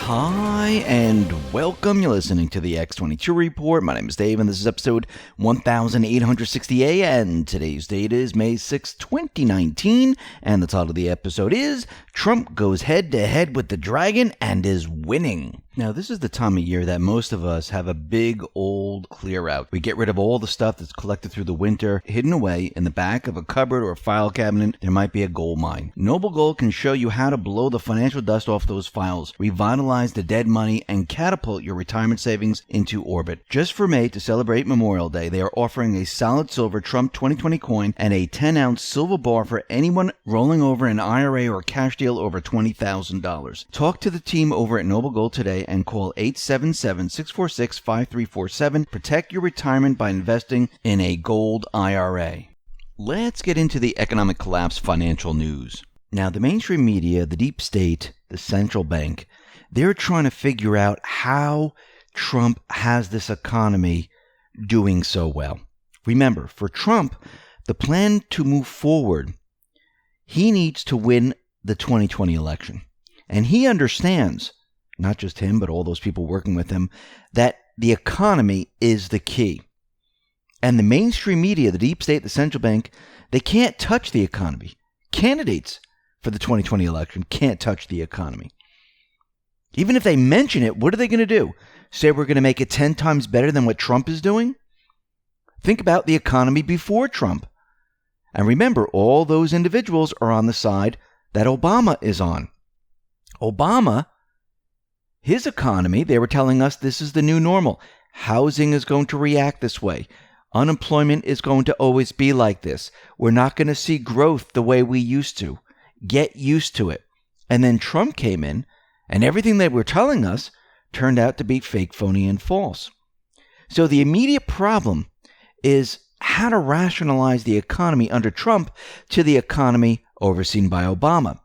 Hi, and welcome. You're listening to the X22 Report. My name is Dave, and this is episode 1868, and today's date is May 6, 2019, and the title of the episode is Trump Goes Head-to-Head with the Dragon and is Winning. Now, this is the time of year that most of us have a big old clear out. We get rid of all the stuff that's collected through the winter, hidden away in the back of a cupboard or a file cabinet. There might be a gold mine. Noble Gold can show you how to blow the financial dust off those files, revitalize the dead money, and catapult your retirement savings into orbit. Just for May, to celebrate Memorial Day, they are offering a solid silver Trump 2020 coin and a 10-ounce silver bar for anyone rolling over an IRA or cash deal over $20,000. Talk to the team over at Noble Gold today and call 877-646-5347. Protect your retirement by investing in a gold IRA. Let's get into the economic collapse financial news. Now, the mainstream media, the deep state, the central bank, they're trying to figure out how Trump has this economy doing so well. Remember, for Trump, the plan to move forward, he needs to win the 2020 election. And he understands, not just him, but all those people working with him, that the economy is the key. And the mainstream media, the deep state, the central bank, they can't touch the economy. Candidates for the 2020 election can't touch the economy. Even if they mention it, what are they going to do? Say we're going to make it 10 times better than what Trump is doing? Think about the economy before Trump. And remember, all those individuals are on the side that Obama is on. Obama, his economy, they were telling us this is the new normal. Housing is going to react this way. Unemployment is going to always be like this. We're not going to see growth the way we used to. Get used to it. And then Trump came in, and everything they were telling us turned out to be fake, phony, and false. So the immediate problem is how to rationalize the economy under Trump to the economy overseen by Obama.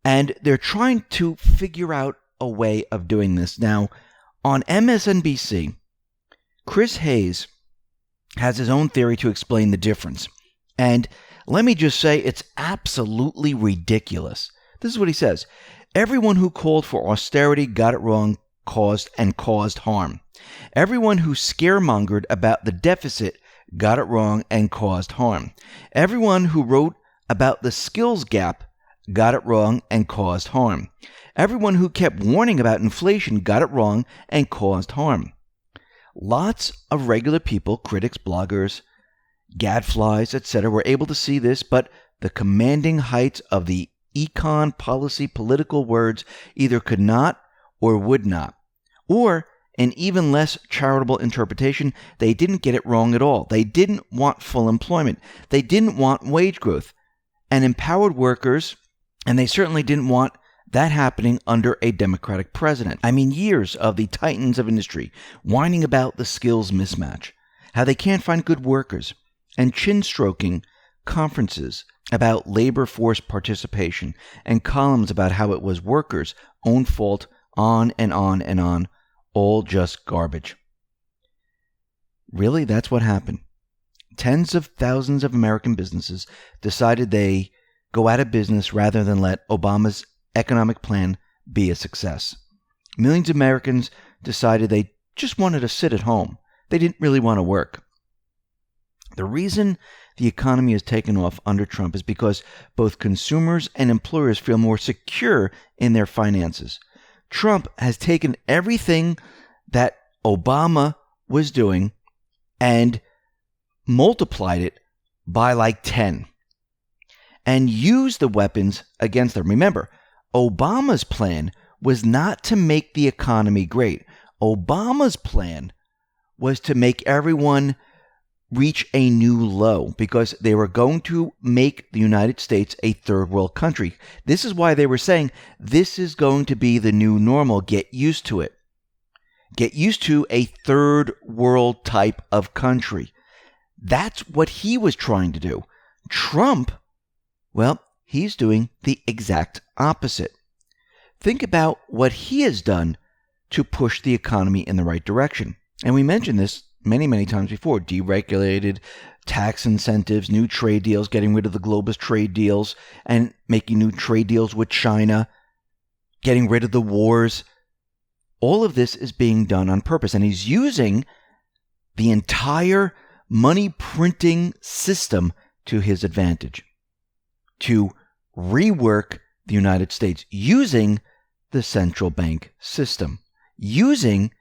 And they're trying to figure out a way of doing this. Now, on MSNBC, Chris Hayes has his own theory to explain the difference. And let me just say, it's absolutely ridiculous. This is what he says. Everyone who called for austerity got it wrong, caused harm. Everyone who scaremongered about the deficit got it wrong and caused harm. Everyone who wrote about the skills gap got it wrong and caused harm. Everyone who kept warning about inflation got it wrong and caused harm. Lots of regular people, critics, bloggers, gadflies, etc., were able to see this, but the commanding heights of the econ policy political words either could not or would not. Or, an even less charitable interpretation, they didn't get it wrong at all. They didn't want full employment. They didn't want wage growth and empowered workers, and they certainly didn't want that happening under a Democratic president. I mean, years of the titans of industry whining about the skills mismatch, how they can't find good workers, and chin-stroking conferences about labor force participation, and columns about how it was workers' own fault, on and on and on, all just garbage. Really, that's what happened. Tens of thousands of American businesses decided they go out of business rather than let Obama's economic plan be a success. Millions of Americans decided they just wanted to sit at home. They didn't really want to work. The reason the economy has taken off under Trump is because both consumers and employers feel more secure in their finances. Trump has taken everything that Obama was doing and multiplied it by like 10 and used the weapons against them. Remember, Obama's plan was not to make the economy great. Obama's plan was to make everyone reach a new low because they were going to make the United States a third world country. This is why they were saying this is going to be the new normal. Get used to it. Get used to a third world type of country. That's what he was trying to do. Trump, well, he's doing the exact opposite. Think about what he has done to push the economy in the right direction. And we mentioned this many times before. Deregulated tax incentives, new trade deals, getting rid of the globalist trade deals and making new trade deals with China, getting rid of the wars. All of this is being done on purpose, and he's using the entire money printing system to his advantage to rework the United States using the central bank system, using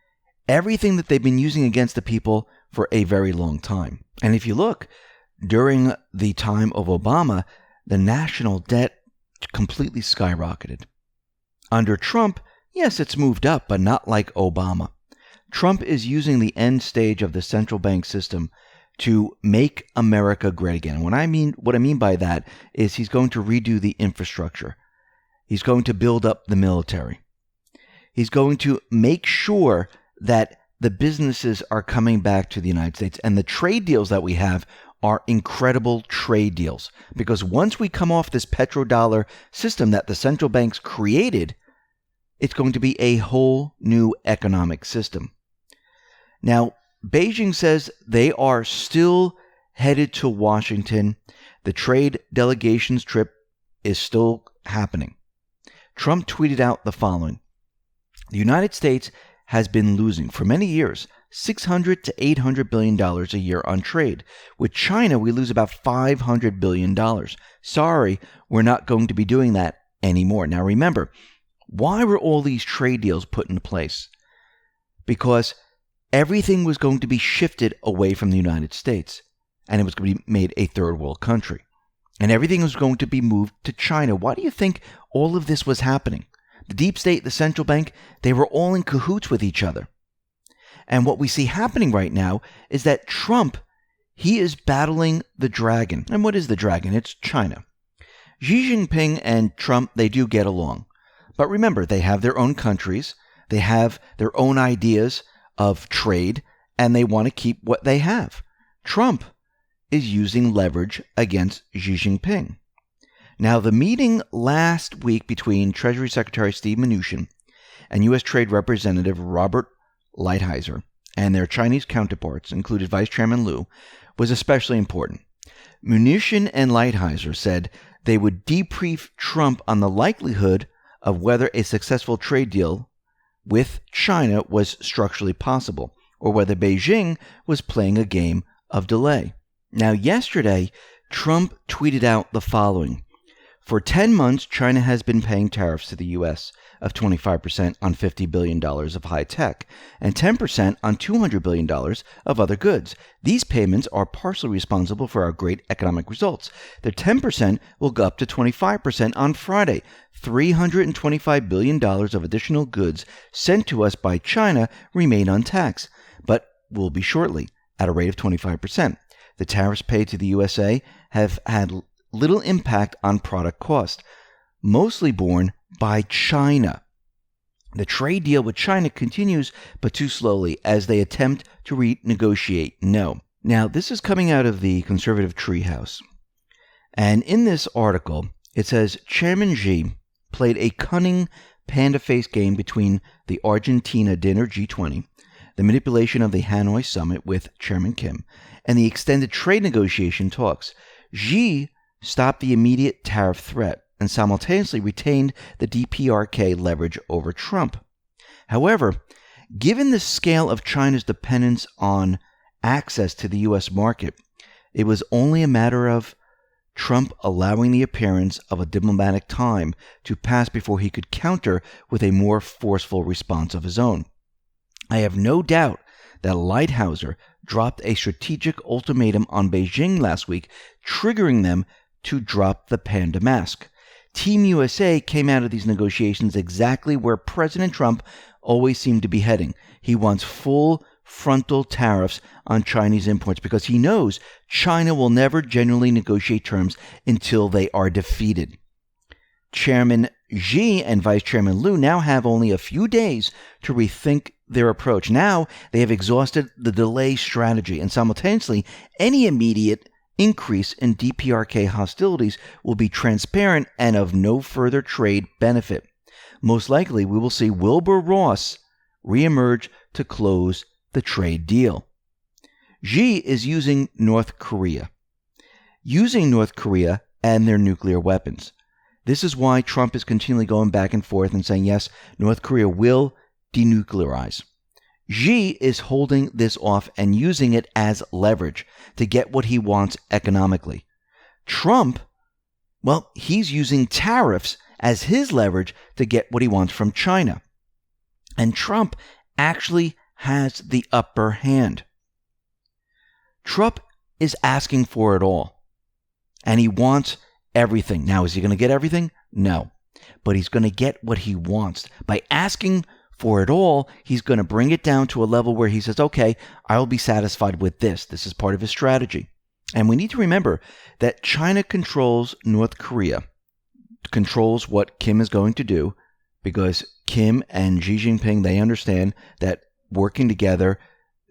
everything that they've been using against the people for a very long time. And if you look, during the time of Obama, the national debt completely skyrocketed. Under Trump, yes, it's moved up, but not like Obama. Trump is using the end stage of the central bank system to make America great again. What I mean by that is he's going to redo the infrastructure. He's going to build up the military. He's going to make sure that the businesses are coming back to the United States. And the trade deals that we have are incredible trade deals. Because once we come off this petrodollar system that the central banks created, it's going to be a whole new economic system. Now, Beijing says they are still headed to Washington. The trade delegation's trip is still happening. Trump tweeted out the following. The United States has been losing for many years $600 to $800 billion a year on trade. With China, we lose about $500 billion. Sorry, we're not going to be doing that anymore. Now remember, why were all these trade deals put into place? Because everything was going to be shifted away from the United States, and it was going to be made a third world country. And everything was going to be moved to China. Why do you think all of this was happening? The deep state, the central bank, they were all in cahoots with each other. And what we see happening right now is that Trump, he is battling the dragon. And what is the dragon? It's China. Xi Jinping and Trump, they do get along. But remember, they have their own countries. They have their own ideas of trade, and they want to keep what they have. Trump is using leverage against Xi Jinping. Now, the meeting last week between Treasury Secretary Steve Mnuchin and U.S. Trade Representative Robert Lighthizer and their Chinese counterparts, included Vice Chairman Liu, was especially important. Mnuchin and Lighthizer said they would debrief Trump on the likelihood of whether a successful trade deal with China was structurally possible, or whether Beijing was playing a game of delay. Now, yesterday, Trump tweeted out the following. For 10 months, China has been paying tariffs to the U.S. of 25% on $50 billion of high tech and 10% on $200 billion of other goods. These payments are partially responsible for our great economic results. The 10% will go up to 25% on Friday. $325 billion of additional goods sent to us by China remain untaxed, but will be shortly at a rate of 25%. The tariffs paid to the USA have had little impact on product cost, mostly borne by China. The trade deal with China continues, but too slowly, as they attempt to renegotiate. No. Now, this is coming out of the conservative treehouse. And in this article, it says Chairman Xi played a cunning panda-face game between the Argentina dinner G20, the manipulation of the Hanoi summit with Chairman Kim, and the extended trade negotiation talks. Xi stopped the immediate tariff threat and simultaneously retained the DPRK leverage over Trump. However, given the scale of China's dependence on access to the U.S. market, it was only a matter of Trump allowing the appearance of a diplomatic time to pass before he could counter with a more forceful response of his own. I have no doubt that Lighthizer dropped a strategic ultimatum on Beijing last week, triggering them to drop the panda mask. Team USA came out of these negotiations exactly where President Trump always seemed to be heading. He wants full frontal tariffs on Chinese imports because he knows China will never genuinely negotiate terms until they are defeated. Chairman Xi and Vice Chairman Liu now have only a few days to rethink their approach. Now they have exhausted the delay strategy, and simultaneously, any immediate increase in DPRK hostilities will be transparent and of no further trade benefit. Most likely, we will see Wilbur Ross reemerge to close the trade deal. Xi is using North Korea and their nuclear weapons. This is why Trump is continually going back and forth and saying, yes, North Korea will denuclearize. Xi is holding this off and using it as leverage to get what he wants economically. Trump, well, he's using tariffs as his leverage to get what he wants from China. And Trump actually has the upper hand. Trump is asking for it all. And he wants everything. Now, is he going to get everything? No. But he's going to get what he wants. By asking for it all, he's going to bring it down to a level where he says, okay, I'll be satisfied with this. This is part of his strategy. And we need to remember that China controls North Korea, controls what Kim is going to do, because Kim and Xi Jinping, they understand that working together,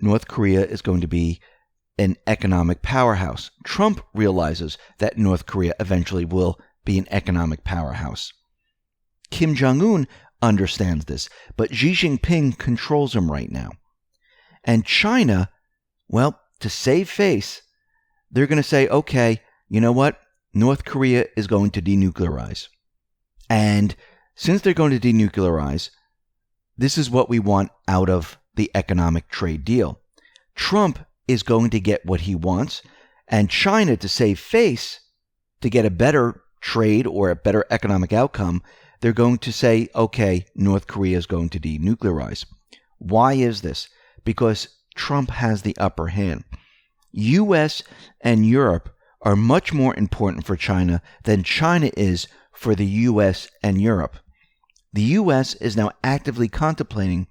North Korea is going to be an economic powerhouse. Trump realizes that North Korea eventually will be an economic powerhouse. Kim Jong-un understands this, but Xi Jinping controls him right now. And China, well, to save face, they're going to say, okay, you know what? North Korea is going to denuclearize. And since they're going to denuclearize, this is what we want out of the economic trade deal. Trump is going to get what he wants, and China, to save face, to get a better trade or a better economic outcome, they're going to say, okay, North Korea is going to denuclearize. Why is this? Because Trump has the upper hand. U.S. and Europe are much more important for China than China is for the U.S. and Europe. The U.S. is now actively contemplating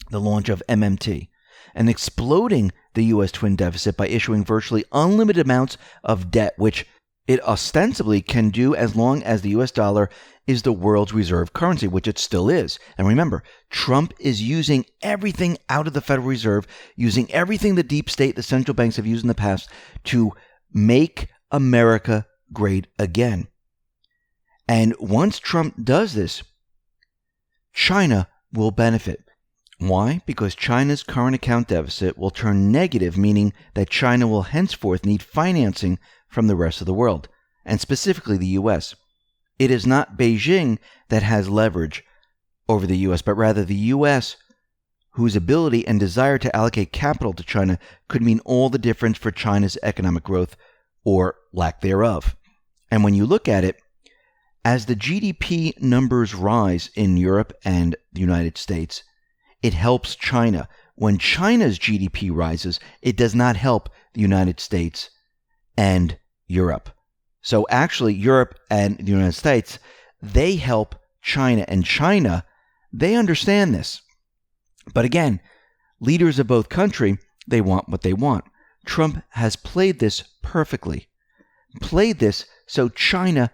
the launch of MMT and exploding the U.S. twin deficit by issuing virtually unlimited amounts of debt, which it ostensibly can do as long as the U.S. dollar is the world's reserve currency, which it still is. And remember, Trump is using everything out of the Federal Reserve, using everything the deep state, the central banks have used in the past to make America great again. And once Trump does this, China will benefit. Why? Because China's current account deficit will turn negative, meaning that China will henceforth need financing from the rest of the world, and specifically the U.S. It is not Beijing that has leverage over the U.S., but rather the U.S., whose ability and desire to allocate capital to China could mean all the difference for China's economic growth or lack thereof. And when you look at it, as the GDP numbers rise in Europe and the United States, it helps China. When China's GDP rises, it does not help the United States and Europe. So actually, Europe and the United States, they help China. And China, they understand this. But again, leaders of both countries, they want what they want. Trump has played this perfectly. Played this so China,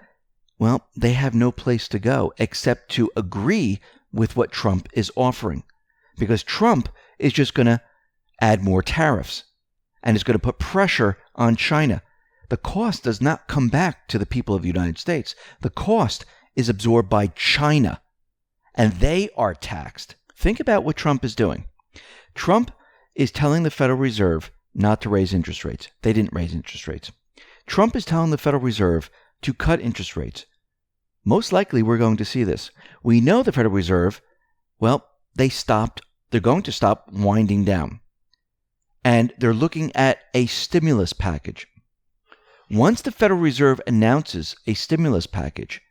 well, they have no place to go except to agree with what Trump is offering. Because Trump is just going to add more tariffs and is going to put pressure on China. The cost does not come back to the people of the United States. The cost is absorbed by China, and they are taxed. Think about what Trump is doing. Trump is telling the Federal Reserve not to raise interest rates. They didn't raise interest rates. Trump is telling the Federal Reserve to cut interest rates. Most likely we're going to see this. We know the Federal Reserve, well, they're going to stop winding down. And they're looking at a stimulus package. Once the Federal Reserve announces a stimulus package,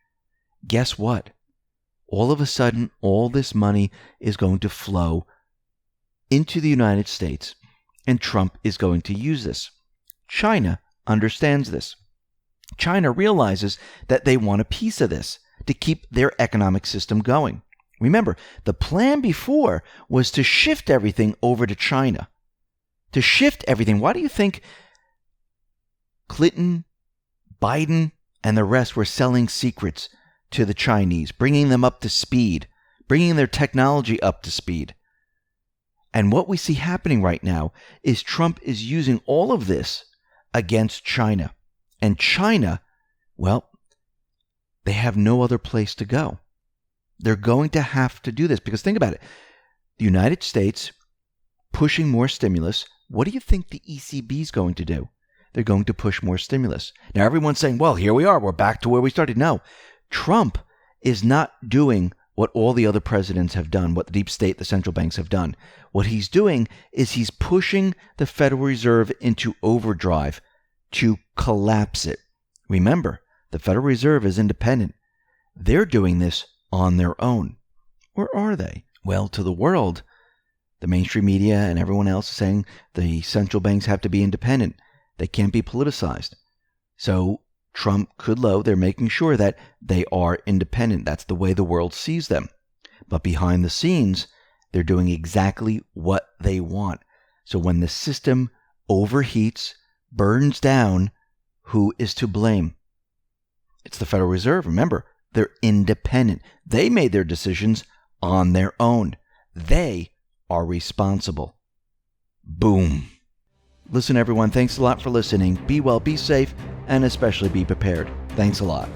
guess what? All of a sudden, all this money is going to flow into the United States, and Trump is going to use this. China understands this. China realizes that they want a piece of this to keep their economic system going. Remember, the plan before was to shift everything over to China. To shift everything. Why do you think Clinton, Biden, and the rest were selling secrets to the Chinese, bringing them up to speed, bringing their technology up to speed? And what we see happening right now is Trump is using all of this against China. And China, well, they have no other place to go. They're going to have to do this because think about it. The United States pushing more stimulus. What do you think the ECB is going to do? They're going to push more stimulus. Now everyone's saying, well, here we are. We're back to where we started. No, Trump is not doing what all the other presidents have done, what the deep state, the central banks have done. What he's doing is he's pushing the Federal Reserve into overdrive to collapse it. Remember, the Federal Reserve is independent. They're doing this on their own. Or are they? Well, to the world, the mainstream media and everyone else is saying the central banks have to be independent. They can't be politicized. So Trump could low, they're making sure that they are independent. That's the way the world sees them. But behind the scenes, they're doing exactly what they want. So when the system overheats, burns down, who is to blame? It's the Federal Reserve. Remember, they're independent. They made their decisions on their own. They are responsible. Boom. Listen, everyone, thanks a lot for listening. Be well, be safe, and especially be prepared. Thanks a lot.